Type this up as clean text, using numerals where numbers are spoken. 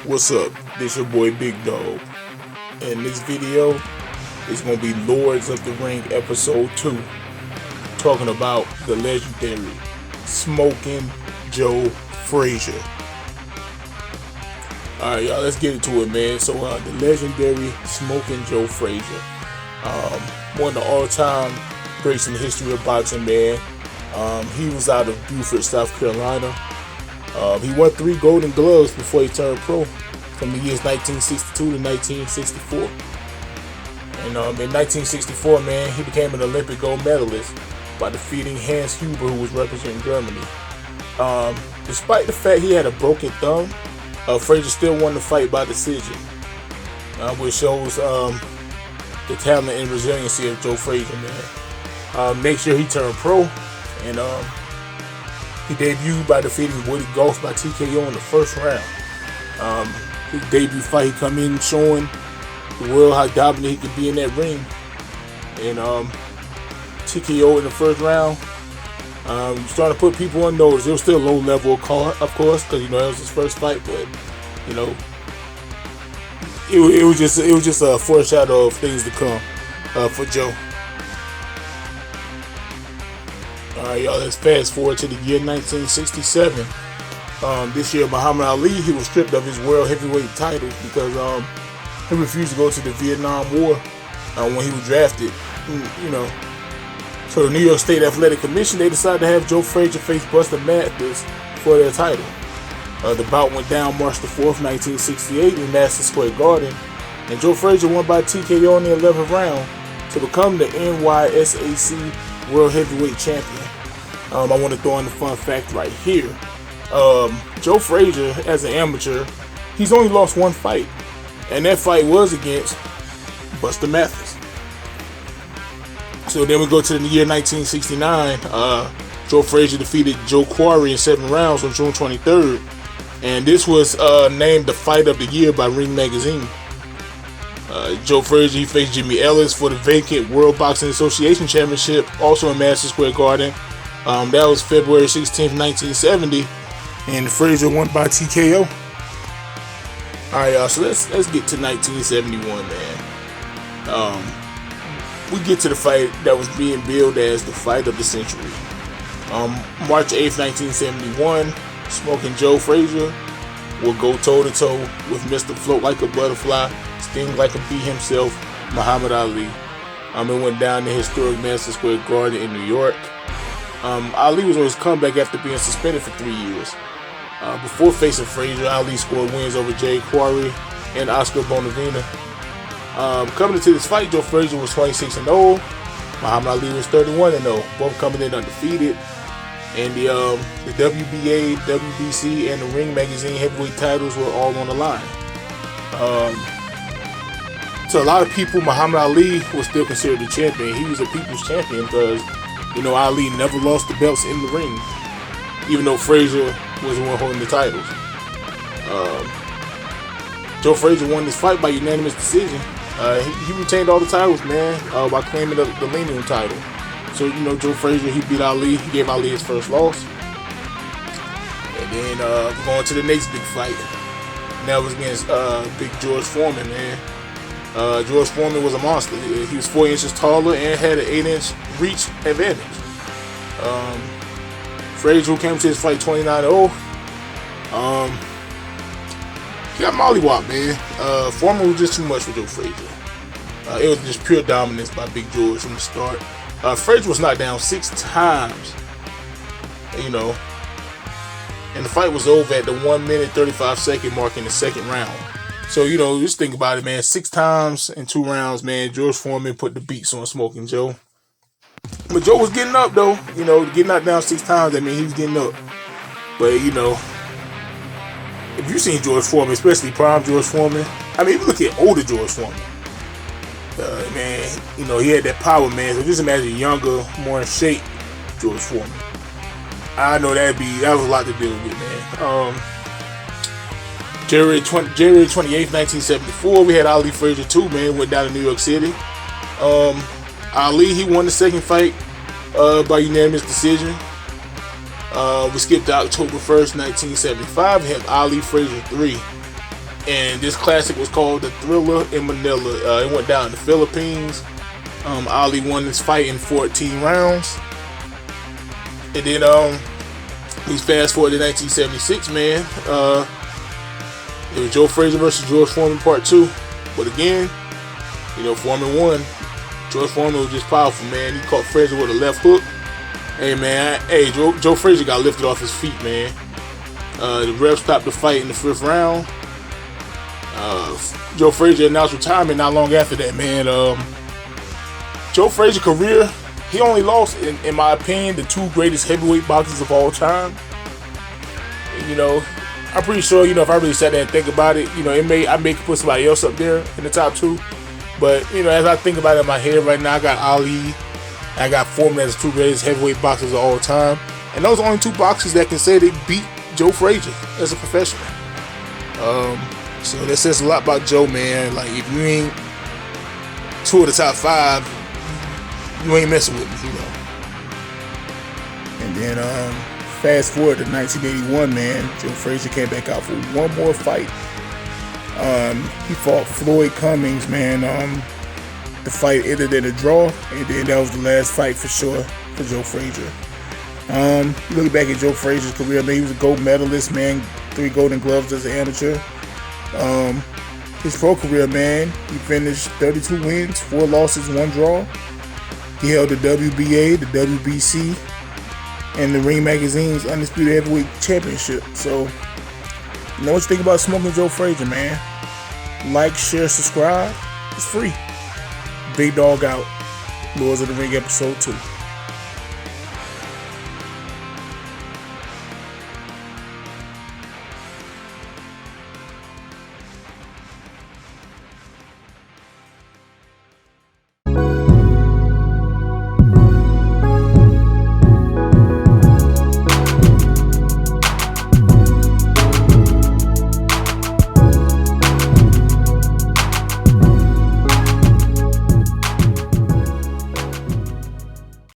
What's up? This your boy Big Dog. And this video is going to be Lords of the Ring episode 2. Talking about the legendary Smokin' Joe Frazier. Alright y'all, let's get into it, man. So the legendary Smokin' Joe Frazier. One of the all-time greats in the history of boxing, man. He was out of Beaufort, South Carolina. He won 3 Golden Gloves before he turned pro from the years 1962 to 1964. And in 1964, man, he became an Olympic gold medalist by defeating Hans Huber, who was representing Germany. Despite the fact he had a broken thumb, Frazier still won the fight by decision, which shows the talent and resiliency of Joe Frazier, man. Next year he turned pro, and he debuted by defeating Woody Gulf by TKO in the first round. His debut fight, he come in showing the world how dominant he could be in that ring. And TKO in the first round, starting to put people on notice. It was still low level, of course, because that was his first fight. But it was just a foreshadow of things to come for Joe. Alright y'all, let's fast forward to the year 1967. This year Muhammad Ali, he was stripped of his world heavyweight title because he refused to go to the Vietnam War when he was drafted. So the New York State Athletic Commission, they decided to have Joe Frazier face Buster Mathis for their title. The bout went down March the 4th, 1968 in Madison Square Garden, and Joe Frazier won by TKO in the 11th round to become the NYSAC World Heavyweight Champion. I want to throw in the fun fact right here. Joe Frazier, as an amateur, he's only lost 1 fight, and that fight was against Buster Mathis. So then we go to the year 1969. Joe Frazier defeated Joe Quarry in 7 rounds on June 23rd, and this was named the Fight of the Year by Ring Magazine. Joe Frazier, he faced Jimmy Ellis for the vacant World Boxing Association Championship, also in Madison Square Garden. That was February 16th, 1970, and Frazier won by TKO. Alright y'all, so let's get to 1971, man. We get to the fight that was being billed as the fight of the century. March 8th, 1971, Smokin' Joe Frazier will go toe-to-toe with Mr. Float Like a Butterfly, Sting Like a Bee himself, Muhammad Ali. It went down the historic Madison Square Garden in New York. Ali was on his comeback after being suspended for 3 years. Before facing Frazier, Ali scored wins over Jay Quarry and Oscar Bonavena. Coming into this fight, Joe Frazier was 26-0. Muhammad Ali was 31-0. Both coming in undefeated. And the WBA, WBC, and the Ring Magazine heavyweight titles were all on the line. To a lot of people, Muhammad Ali was still considered the champion. He was a people's champion because, Ali never lost the belts in the ring, even though Frazier was the one holding the titles. Joe Frazier won this fight by unanimous decision. He retained all the titles, man, by claiming the Lennon title. So, Joe Frazier, he beat Ali. He gave Ali his first loss. And then we're going to the next big fight. And that was against Big George Foreman, man. George Foreman was a monster. He was 4 inches taller and had an 8-inch reach advantage. Frazier, who came to his fight 29-0, he got mollywopped, man. Foreman was just too much for Joe Frazier. It was just pure dominance by Big George from the start. Frazier was knocked down 6 times, and the fight was over at the 1 minute 35 second mark in the second round. So, just think about it, man. 6 times in 2 rounds, man. George Foreman put the beats on Smokin' Joe. But Joe was getting up, though. Getting knocked down 6 times, he was getting up. But, if you've seen George Foreman, especially prime George Foreman, if you look at older George Foreman, man, he had that power, man. So just imagine younger, more in shape George Foreman. I know that was a lot to deal with, man. January 28th, 1974, we had Ali Frazier 2, man. Went down to New York City. Ali, he won the second fight by unanimous decision. We skipped to October 1st, 1975. We have Ali Frazier 3. And this classic was called the Thriller in Manila. It went down in the Philippines. Ali won this fight in 14 rounds. And then he's fast forward to 1976, man. It was Joe Frazier versus George Foreman Part 2. But again, Foreman won. George Foreman was just powerful, man. He caught Frazier with a left hook. Hey, man. Hey, Joe Frazier got lifted off his feet, man. The ref stopped the fight in the 5th round. Joe Frazier announced retirement not long after that, man. Joe Frazier's career, he only lost, in my opinion, the 2 greatest heavyweight boxers of all time. And, I'm pretty sure, if I really sat there and think about it, I may put somebody else up there in the top 2. But, as I think about it in my head right now, I got Ali, I got Foreman as the 2 greatest heavyweight boxers of all time. And those are only 2 boxers that can say they beat Joe Frazier as a professional. So that says a lot about Joe, man. Like, if you ain't 2 of the top 5, you ain't messing with me, And then, fast forward to 1981, man. Joe Frazier came back out for one more fight. He fought Floyd Cummings, man. The fight ended in a draw, and then that was the last fight for sure for Joe Frazier. Looking back at Joe Frazier's career, man, he was a gold medalist, man. 3 Golden Gloves as an amateur. His pro career, man, he finished 32 wins, 4 losses, 1 draw. He held the WBA, the WBC, and the Ring Magazine's Undisputed Heavyweight Championship. So, you know what you think about Smokin' Joe Frazier, man? Like, share, subscribe. It's free. Big Dog out. Lords of the Ring episode 2.